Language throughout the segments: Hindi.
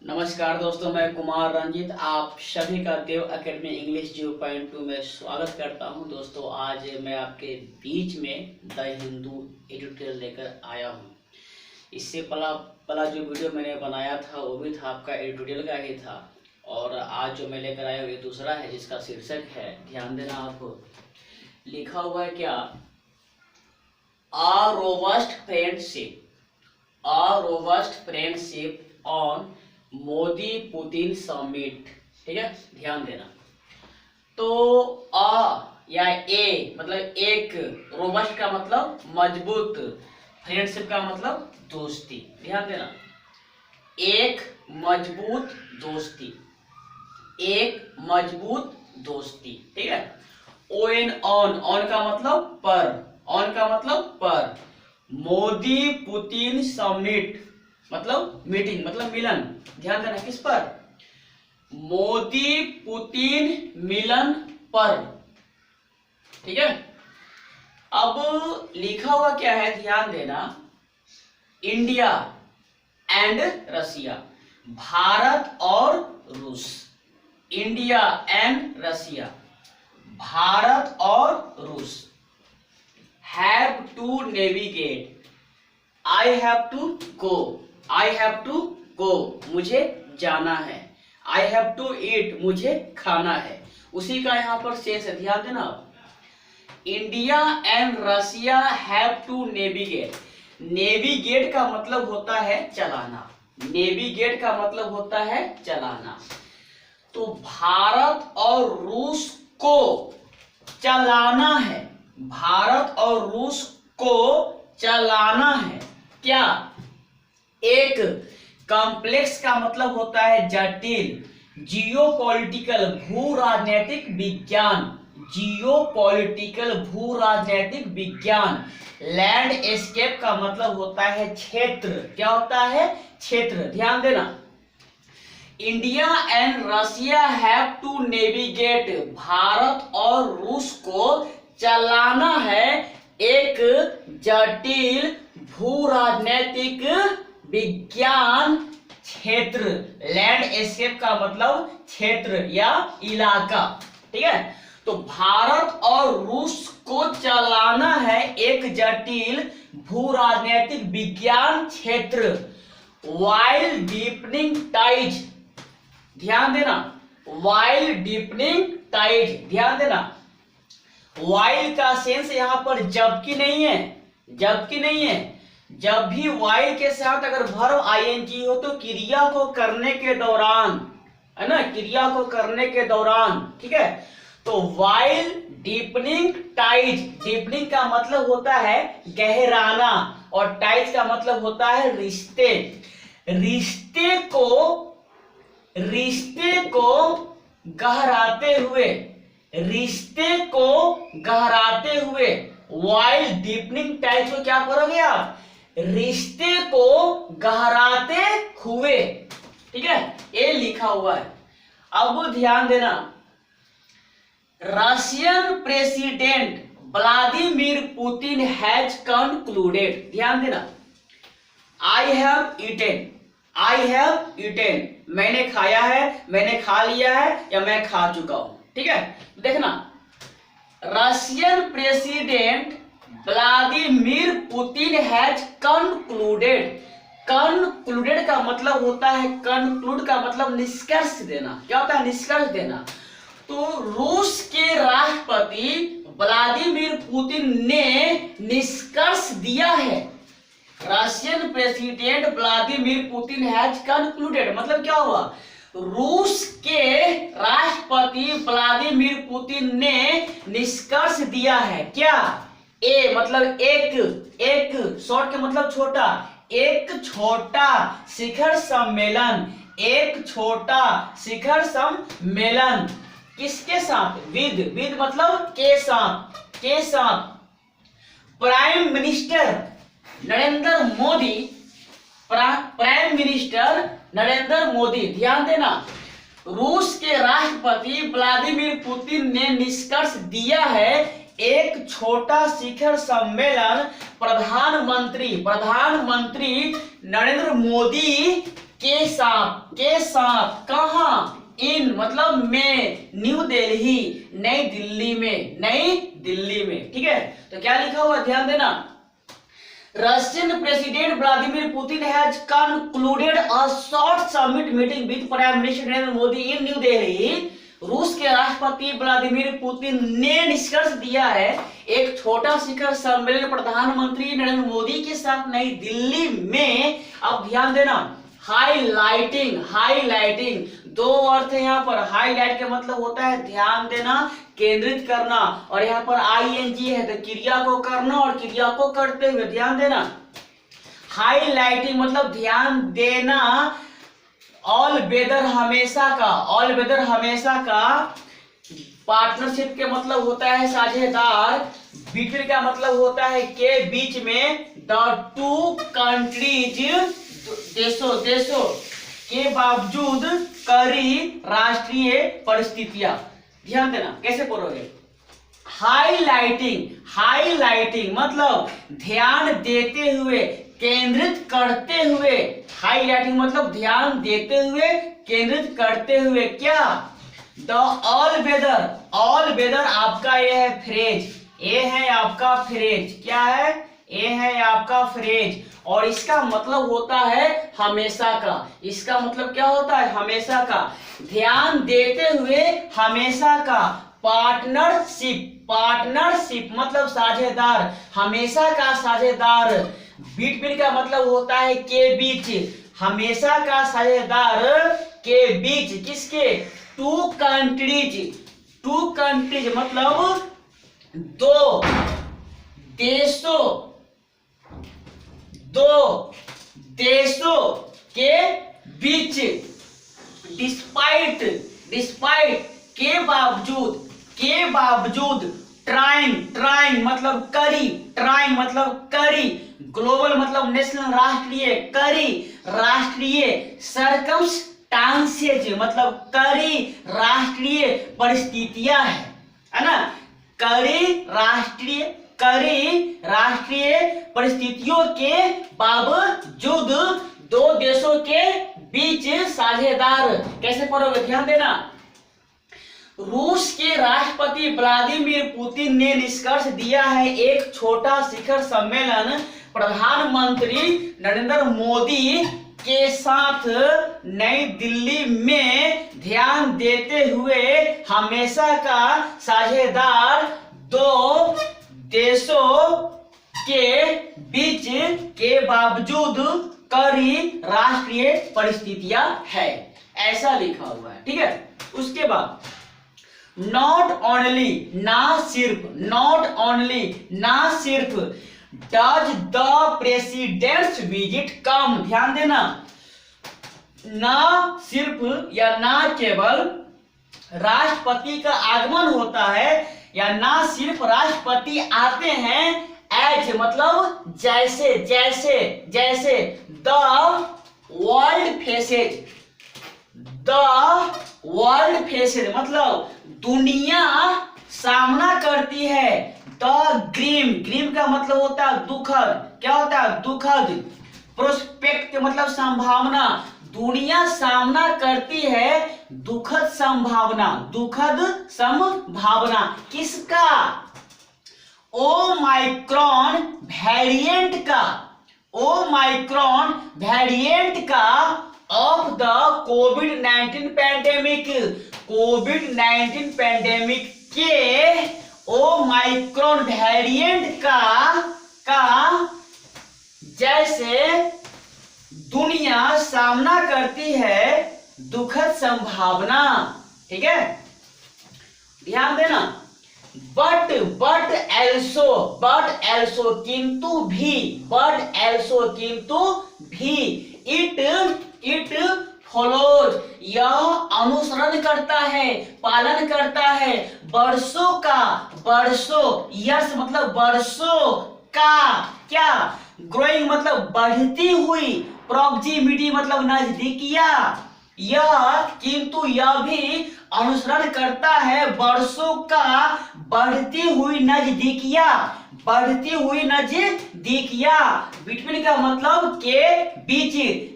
नमस्कार दोस्तों, मैं कुमार रंजीत आप सभी का देव एकेडमी इंग्लिश 0.2 में स्वागत करता हूं। दोस्तों, आज मैं आपके बीच में द हिंदू एडिटोरियल लेकर आया हूं। इससे पहला जो वीडियो मैंने बनाया था वो भी था आपका एडिटोरियल का ही था, और आज जो मैं लेकर आया हूँ ये दूसरा है, जिसका शीर्षक है, ध्यान देना आप, लिखा हुआ है क्या, a robust friendship on Modi Putin summit. ठीक है, ध्यान देना। तो या ए मतलब एक, रोबस्ट का मतलब मजबूत, फ्रेंडशिप का मतलब दोस्ती। ध्यान देना, एक मजबूत दोस्ती, एक मजबूत दोस्ती। ठीक है, ऑन का मतलब पर, ऑन का मतलब पर, मोदी पुतिन समिट मतलब मीटिंग, मतलब मिलन। ध्यान देना, किस पर, मोदी पुतिन मिलन पर। ठीक है, अब लिखा हुआ क्या है, ध्यान देना, इंडिया एंड रसिया, भारत और रूस, इंडिया एंड रसिया, भारत और रूस, have to navigate, I have to go, I have to go मुझे जाना है, आई हैव टू ईट मुझे खाना है, उसी का यहाँ पर शेष है। ध्यान देना, India and Russia have to navigate. Navigate का मतलब होता है चलाना, नेविगेट का मतलब होता है चलाना। तो भारत और रूस को चलाना है, भारत और रूस को चलाना है क्या, एक कॉम्प्लेक्स का मतलब होता है जटिल, जियोपॉलिटिकल भू राजनीतिक विज्ञान, जियोपॉलिटिकल भू राजनीतिक विज्ञान, लैंडस्केप का मतलब होता है क्षेत्र, क्या होता है, क्षेत्र। ध्यान देना, India and Russia have to navigate, Bharat और रूस को चलाना है एक जटिल भू राजनीतिक विज्ञान क्षेत्र, लैंडस्केप का मतलब क्षेत्र या इलाका। ठीक है, तो भारत और रूस को चलाना है एक जटिल भू राजनीतिक विज्ञान क्षेत्र, वाइल डीपनिंग टाइज। ध्यान देना, वाइल डीपनिंग टाइज, ध्यान देना, वाइल का सेंस यहां पर जबकि नहीं है, जबकि नहीं है। जब भी वाइल के साथ अगर वर्ब आईएनजी हो तो क्रिया को करने के दौरान, है ना, क्रिया को करने के दौरान। ठीक है, तो वाइल डीपनिंग टाइज, डीपनिंग का मतलब होता है गहराना, और टाइज का मतलब होता है रिश्ते, रिश्ते को गहराते हुए, रिश्ते को गहराते हुए, वाइल डीपनिंग टाइज को क्या करोगे आप, रिश्ते को गहराते हुए। ठीक है, ये लिखा हुआ है। अब ध्यान देना, Russian president Vladimir Putin has concluded. ध्यान देना, I have eaten, I have eaten, मैंने खाया है, मैंने खा लिया है, या मैं खा चुका हूं। ठीक है, देखना, Russian president Vladimir Putin has concluded, concluded का मतलब होता है, कंक्लूड का मतलब निष्कर्ष देना, क्या होता है, निष्कर्ष देना। तो रूस के राष्ट्रपति व्लादिमीर पुतिन ने निष्कर्ष दिया है, Russian president Vladimir Putin has concluded मतलब क्या हुआ, रूस के राष्ट्रपति व्लादिमीर पुतिन ने निष्कर्ष दिया है क्या, ए मतलब एक, एक शॉर्ट का मतलब छोटा, एक छोटा शिखर सम्मेलन, एक छोटा शिखर सम्मेलन किसके साथ, विद मतलब के साथ, के साथ, prime minister Narendra Modi, prime minister Narendra Modi. ध्यान देना, रूस के राष्ट्रपति व्लादिमीर पुतिन ने निष्कर्ष दिया है एक छोटा शिखर सम्मेलन प्रधानमंत्री नरेंद्र मोदी के साथ कहाँ, इन मतलब में, न्यू दिल्ली नई दिल्ली में, नई दिल्ली में। ठीक है, तो क्या लिखा हुआ ध्यान देना, Russian president Vladimir Putin has concluded a short summit meeting with prime minister Narendra Modi in new Delhi. रूस के राष्ट्रपति व्लादिमीर पुतिन ने निष्कर्ष दिया है एक छोटा शिखर सम्मेलन प्रधानमंत्री नरेंद्र मोदी के साथ नई दिल्ली में। अब ध्यान देना, हाईलाइटिंग, हाईलाइटिंग दो अर्थ है यहाँ पर। हाईलाइट का मतलब होता है ध्यान देना, केंद्रित करना, और यहाँ पर आईएनजी है तो क्रिया को करना और क्रिया को करते हुए, ध्यान देना। हाईलाइटिंग मतलब ध्यान देना, ऑल वेदर हमेशा का, ऑल वेदर हमेशा का। पार्टनरशिप के मतलब होता है साझेदार, बिटवीन का मतलब होता है के बीच में, द टू कंट्रीज देशों के बावजूद कड़ी राष्ट्रीय परिस्थितियां। ध्यान देना कैसे पढ़ोगे, हाईलाइटिंग, हाईलाइटिंग मतलब ध्यान देते हुए, केंद्रित करते हुए। हाईलाइटिंग मतलब ध्यान देते हुए, केंद्रित करते हुए। क्या, the all weather, all weather आपका ये है फ्रेज, ये है आपका फ्रेज, क्या है, ये है आपका फ्रेज, और इसका मतलब होता है हमेशा का। इसका मतलब क्या होता है, हमेशा का, ध्यान देते हुए, हमेशा का। पार्टनरशिप, पार्टनरशिप मतलब साझेदार, हमेशा का साझेदार। बिटवीन का मतलब होता है के बीच, हमेशा का साझेदार के बीच, किसके, टू कंट्रीज, टू कंट्रीज मतलब दो देशों, दो देशों के बीच। डिस्पाइट, डिस्पाइट के बावजूद, के बावजूद। ट्राइंग, ट्राइंग मतलब करी, ट्राइंग मतलब करी। ग्लोबल मतलब नेशनल, राष्ट्रीय, करी राष्ट्रीय। सर्कमस्टांसेज मतलब करी राष्ट्रीय परिस्थितियां है ना। करी राष्ट्रीय, करी राष्ट्रीय परिस्थितियों के बावजूद दो देशों के बीच साझेदार। कैसे पढ़ोगे, ध्यान देना। रूस के राष्ट्रपति व्लादिमीर पुतिन ने निष्कर्ष दिया है एक छोटा शिखर सम्मेलन प्रधानमंत्री नरेंद्र मोदी के साथ नई दिल्ली में ध्यान देते हुए हमेशा का साझेदार दो देशों के बीच के बावजूद कड़ी राष्ट्रीय परिस्थितियां है, ऐसा लिखा हुआ है। ठीक है, उसके बाद नॉट ओनली, ना सिर्फ, नॉट ओनली ना सिर्फ, डज द प्रेसिडेंट्स विजिट कम। ध्यान देना, ना सिर्फ या ना केवल राष्ट्रपति का आगमन होता है, या ना सिर्फ राष्ट्रपति आते हैं, एज मतलब जैसे, जैसे, जैसे। The world faces, the world faces मतलब दुनिया सामना करती है। द ग्रीम, ग्रीम का मतलब होता है दुखद, क्या होता है, दुखद। प्रोस्पेक्ट मतलब संभावना, दुनिया सामना करती है दुखद संभावना, दुखद संभावना। किसका, ओमाइक्रॉन वेरिएंट का, ओमाइक्रॉन वेरिएंट का of the covid pandemic, covid pandemic के ओमाइक्रॉन वेरिएंट का जैसे दुनिया सामना करती है दुखद संभावना। ठीक है, ध्यान देना। बट एल्सो किंतु भी, बट एल्सो किंतु भी, इट फॉलोज यह अनुसरण करता है, पालन करता है, वर्षों का, वर्षों, यस मतलब वर्षों का, क्या, ग्रोइंग मतलब बढ़ती हुई, प्रॉक्सिमिटी मतलब नजदीकिया। यह किंतु यह भी अनुसरण करता है वर्षों का बढ़ती हुई नजदीकिया, बढ़ती हुई नजदीकियां, बिटवीन का मतलब के बीच,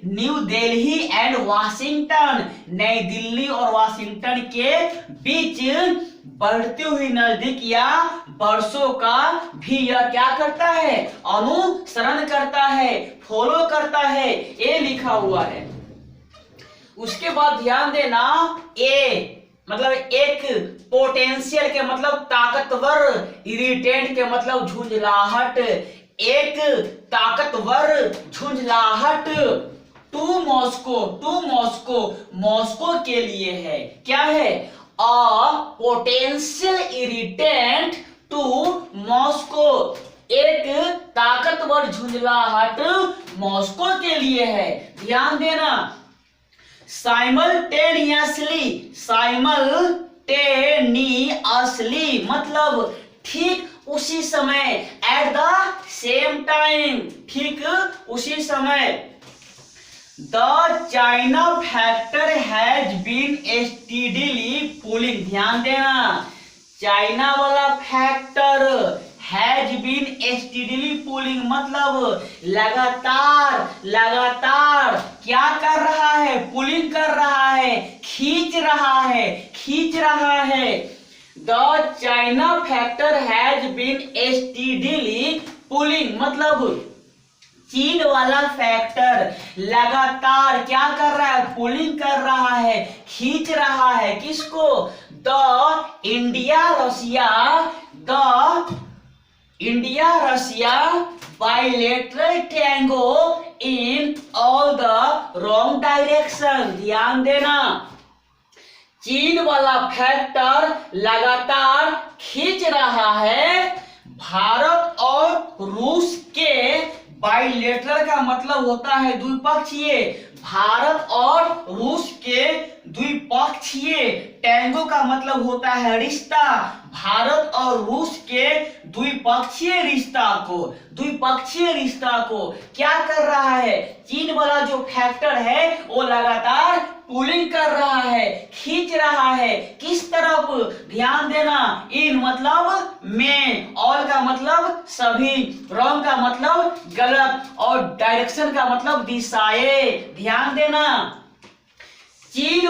न्यू दिल्ली एंड वाशिंगटन, नई दिल्ली और वाशिंगटन के बीच बढ़ती हुई नजदीकियां वर्षों का भी यह क्या करता है, अनुसरण करता है, फॉलो करता है, ये लिखा हुआ है। उसके बाद ध्यान देना, ए मतलब एक, पोटेंशियल के मतलब ताकतवर, इरिटेंट के मतलब झुंझलाहट, एक ताकतवर झुंझलाहट, to Moscow, to Moscow, Moscow के लिए है, क्या है, a potential irritant to Moscow, एक ताकतवर झुंझलाहट मॉस्को के लिए है। ध्यान देना, साइमल्टेनियसली, साइमल्टेनियसली मतलब ठीक उसी समय, एट द सेम टाइम, ठीक उसी समय। The China factor has been steadily pulling, ध्यान देना, चाइना वाला factor has been steadily pulling मतलब लगातार लगातार क्या कर रहा है, पुलिंग कर रहा है, खींच रहा है, खींच रहा है। The China factor has been steadily pulling मतलब चीन वाला फैक्टर लगातार क्या कर रहा है, पुलिंग कर रहा है, खींच रहा है, किसको, the India Russia, the India Russia bilateral tango in all the wrong direction. ध्यान देना, चीन वाला फैक्टर लगातार खींच रहा है भारत और रूस के, बाइलेटरल का मतलब होता है द्विपक्षीय, भारत और रूस के द्विपक्षीय, टैंगो का मतलब होता है रिश्ता, भारत और रूस के द्विपक्षीय रिश्ता को, द्विपक्षीय रिश्ता को क्या कर रहा है, चीन वाला जो फैक्टर है वो लगातार पुलिंग कर रहा है, खींच रहा है, किस तरफ, ध्यान देना, इन मतलब में, ऑल का मतलब सभी, रॉन्ग का मतलब गलत और डायरेक्शन का मतलब दिशाएं। ध्यान देना, चीन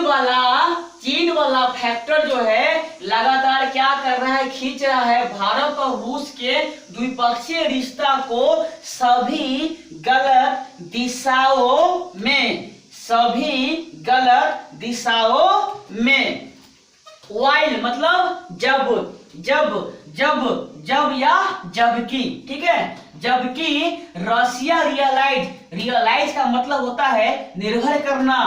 वाला फैक्टर जो है लगातार क्या कर रहा है, खींच रहा है भारत और रूस के द्विपक्षीय रिश्ता को सभी गलत दिशाओं में, सभी गलत दिशाओं में। वाइल मतलब जब, जब जब जब या जबकि, ठीक है, जबकि रशिया रियलाइज का मतलब होता है निर्भर करना,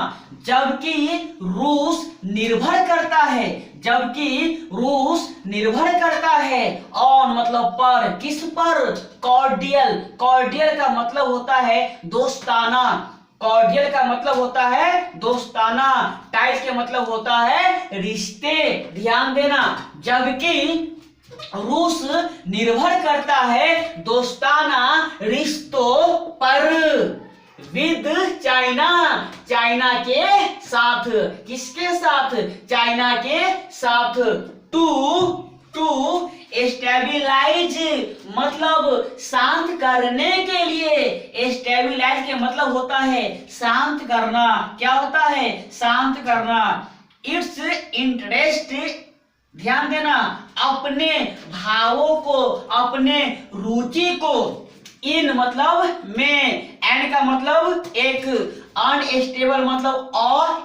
जबकि रूस निर्भर करता है, जबकि रूस निर्भर करता है ऑन मतलब पर, किस पर, कॉर्डियल, कॉर्डियल का मतलब होता है दोस्ताना, कॉर्डियल का मतलब होता है दोस्ताना, टाइट के मतलब होता है रिश्ते। ध्यान देना, जबकि रूस निर्भर करता है दोस्ताना रिश्तों पर विद चाइना, चाइना के साथ, किसके साथ, चाइना के साथ, टू स्टेबिलाइज मतलब शांत करने के लिए, स्टेबिलाइज के मतलब होता है शांत करना, क्या होता है, शांत करना। इट्स इंटरेस्ट, ध्यान देना, अपने भावों को, अपने रुचि को, इन मतलब में, एंड का मतलब एक, अनस्टेबल मतलब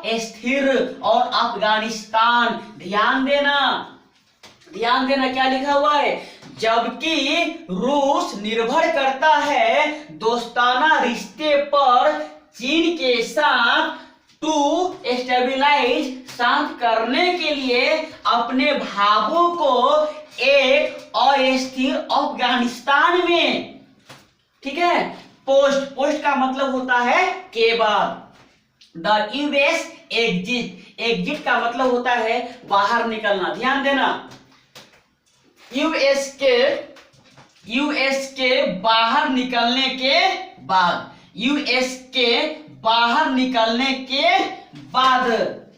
अस्थिर, और अफगानिस्तान। ध्यान देना, ध्यान देना क्या लिखा हुआ है, जबकि रूस निर्भर करता है दोस्ताना रिश्ते पर चीन के साथ, टू स्टेबिलाइज शांत करने के लिए अपने भावों को एक अस्थिर अफगानिस्तान में, ठीक है। पोस्ट, पोस्ट का मतलब होता है के बाद। द यूएस एग्जिट, एग्जिट का मतलब होता है बाहर निकलना। ध्यान देना, यूएस के बाहर निकलने के बाद, यूएस के बाहर निकलने के बाद,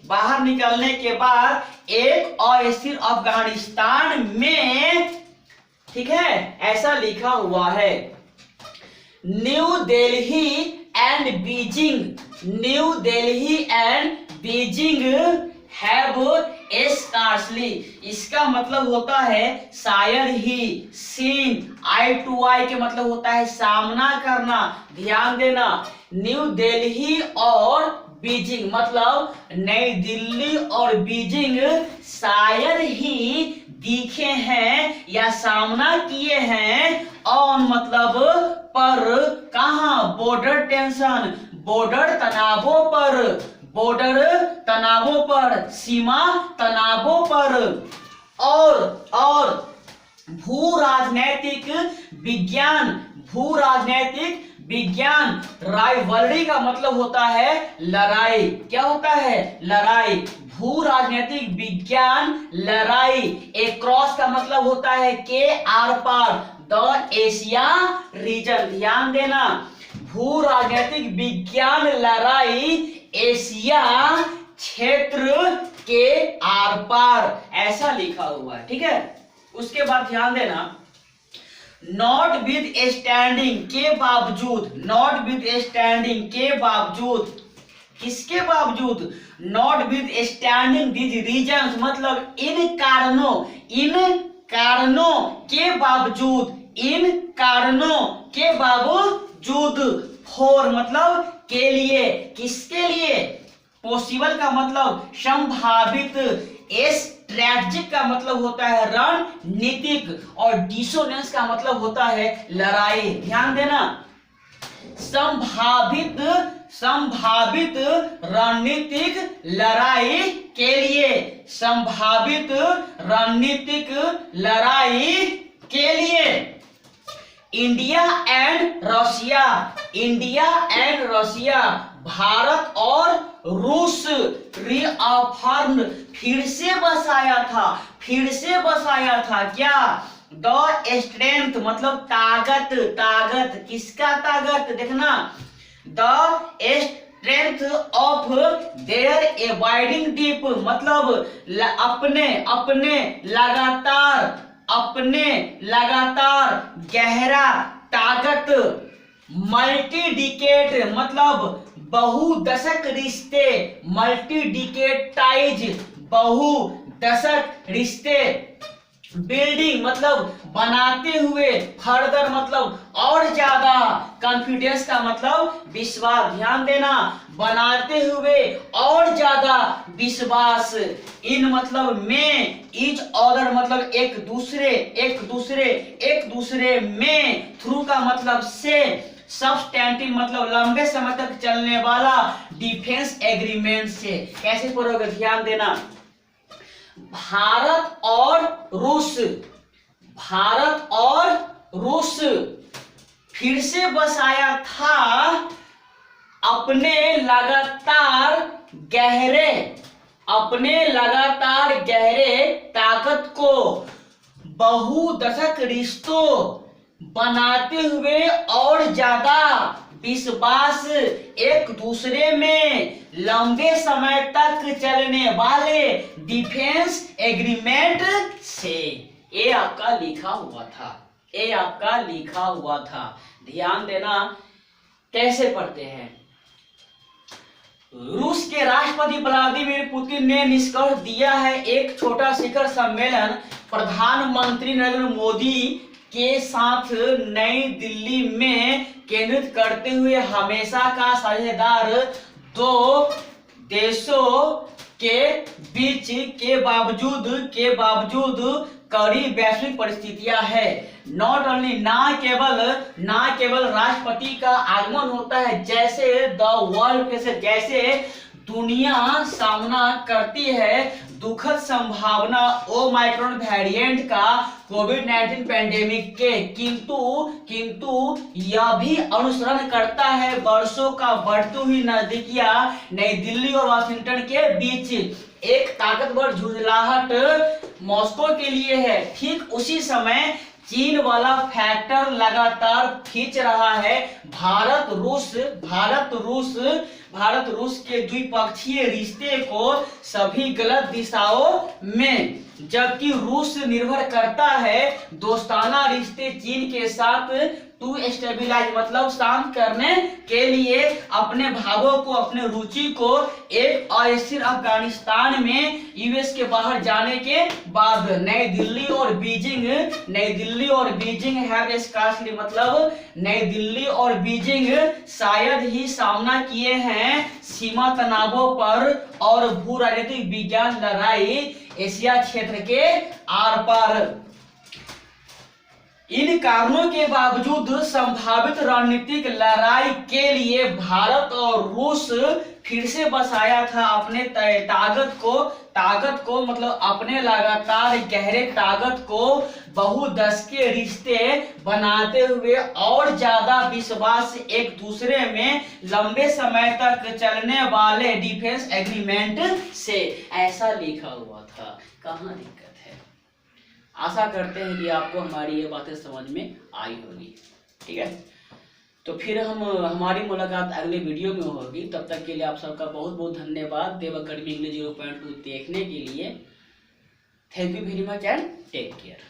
बाहर निकलने के बाद एक अस्थिर अफगानिस्तान में, ठीक है, ऐसा लिखा हुआ है। New Delhi and Beijing, new Delhi and Beijing have scarcely, इसका मतलब होता है शायद ही, सीन आई टू आई के मतलब होता है सामना करना, ध्यान देना। न्यू दिल्ली और बीजिंग मतलब नई दिल्ली और बीजिंग शायद ही दिखे हैं या सामना किए हैं ऑन मतलब पर, कहां, बॉर्डर टेंशन, बॉर्डर तनावों पर, बॉर्डर तनावों पर, सीमा तनावों पर, और भू राजनैतिक विज्ञान, भू राजनैतिक विज्ञान, राइवलरी का मतलब होता है लड़ाई, क्या होता है, लड़ाई, भू राजनीतिक विज्ञान लड़ाई, एक्रॉस का मतलब होता है के आर पार, द एशिया रीजन, ध्यान देना, भू राजनीतिक विज्ञान लड़ाई एशिया क्षेत्र के आर पार, ऐसा लिखा हुआ है, ठीक है। उसके बाद ध्यान देना, नॉट विद स्टैंडिंग के बावजूद, नॉट विद स्टैंडिंग के बावजूद, किसके बावजूद, not with standing this reasons मतलब इन कारणों, इन कारणों के बावजूद, इन कारणों के बावजूद, फॉर मतलब के लिए, किसके लिए, पॉसिबल का मतलब संभावित, स्ट्रैटेजिक का मतलब होता है रणनीतिक और डिसोनेंस का मतलब होता है लड़ाई, ध्यान देना। संभावित, संभावित रणनीतिक लड़ाई के लिए, संभावित रणनीतिक लड़ाई के लिए, India and Russia, India and Russia, Bharat और रूस, रीअफर्म फिर से बसाया था, फिर से बसाया था क्या, द स्ट्रेंथ मतलब ताकत, ताकत, किसका ताकत, देखना, the strength of their avoiding deep मतलब अपने, अपने लगातार, अपने लगातार गहरा ताकत, मल्टी डिकेट मतलब बहुदशक रिश्ते, मल्टी डिकेट टाइज बहुदशक रिश्ते, बिल्डिंग मतलब बनाते हुए, फर्दर मतलब और ज्यादा, कॉन्फिडेंस का मतलब विश्वास, ध्यान देना, बनाते हुए और ज्यादा विश्वास, इन मतलब में, इच अदर मतलब एक दूसरे, एक दूसरे, एक दूसरे में, थ्रू का मतलब से, सब्सटेंटिव मतलब लंबे समय तक चलने वाला, डिफेंस एग्रीमेंट से, कैसे पढ़ोगे ध्यान देना। भारत और रूस, भारत और रूस फिर से बसाया था अपने लगातार गहरे, अपने लगातार गहरे ताकत को, बहुदशक रिश्तों बनाते हुए और ज्यादा विश्वास, एक दूसरे में लंबे समय तक चलने वाले डिफेंस एग्रीमेंट से, ये आपका लिखा हुआ था, ये आपका लिखा हुआ था, ध्यान देना कैसे पढ़ते हैं। रूस के राष्ट्रपति व्लादिमीर पुतिन ने निष्कर्ष दिया है, एक छोटा शिखर सम्मेलन प्रधानमंत्री नरेंद्र मोदी के साथ नई दिल्ली में केंद्रित करते हुए हमेशा का साझेदार दो देशों के बीच के बावजूद कड़ी वैश्विक परिस्थितियां है। नॉट ओनली, ना केवल राष्ट्रपति का आगमन होता है, जैसे द वर्ल्ड फेसेस, जैसे दुनिया सामना करती है दुखद संभावना ओमाइक्रॉन वेरिएंट का कोविड-19 पैंडेमिक के, किंतु यह भी अनुसरण करता है वर्षों का बढ़ती हुई नजदीकियां नई दिल्ली और वाशिंगटन के बीच एक ताकतवर झुंझलाहट मॉस्को के लिए है। ठीक उसी समय चीन वाला फैक्टर लगातार खींच रहा है भारत रूस के द्विपक्षीय रिश्ते को सभी गलत दिशाओं में, जबकि रूस निर्भर करता है दोस्ताना रिश्ते चीन के साथ टू स्टेबिलाइज मतलब शांत करने के लिए अपने भावों को, अपने रुचि को एक अस्थिर अफगानिस्तान में यूएस के बाहर जाने के बाद नई दिल्ली और बीजिंग हैव स्कार्सली मतलब नई दिल्ली और बीजिंग शायद ही सामना किए हैं सीमा तनावों पर और भू राजनीतिक विज्ञान लड़ाई एशिया क्षेत्र के आर पार। इन कारणों के बावजूद संभावित रणनीतिक लड़ाई के लिए भारत और रूस फिर से बसाया था अपने ताकत को मतलब अपने लगातार गहरे ताकत को बहुदशकीय रिश्ते बनाते हुए और ज्यादा विश्वास एक दूसरे में लंबे समय तक चलने वाले डिफेंस एग्रीमेंट से, ऐसा लिखा हुआ था। कहाँ दिक्कत है? आशा करते हैं कि आपको हमारी ये बातें समझ में आई होगी। ठीक है, तो फिर हमारी मुलाकात अगले वीडियो में होगी। तब तक के लिए आप सबका बहुत बहुत धन्यवाद देव अकेडमी इंग्लिश 0.2 देखने के लिए। Thank you very much and take care.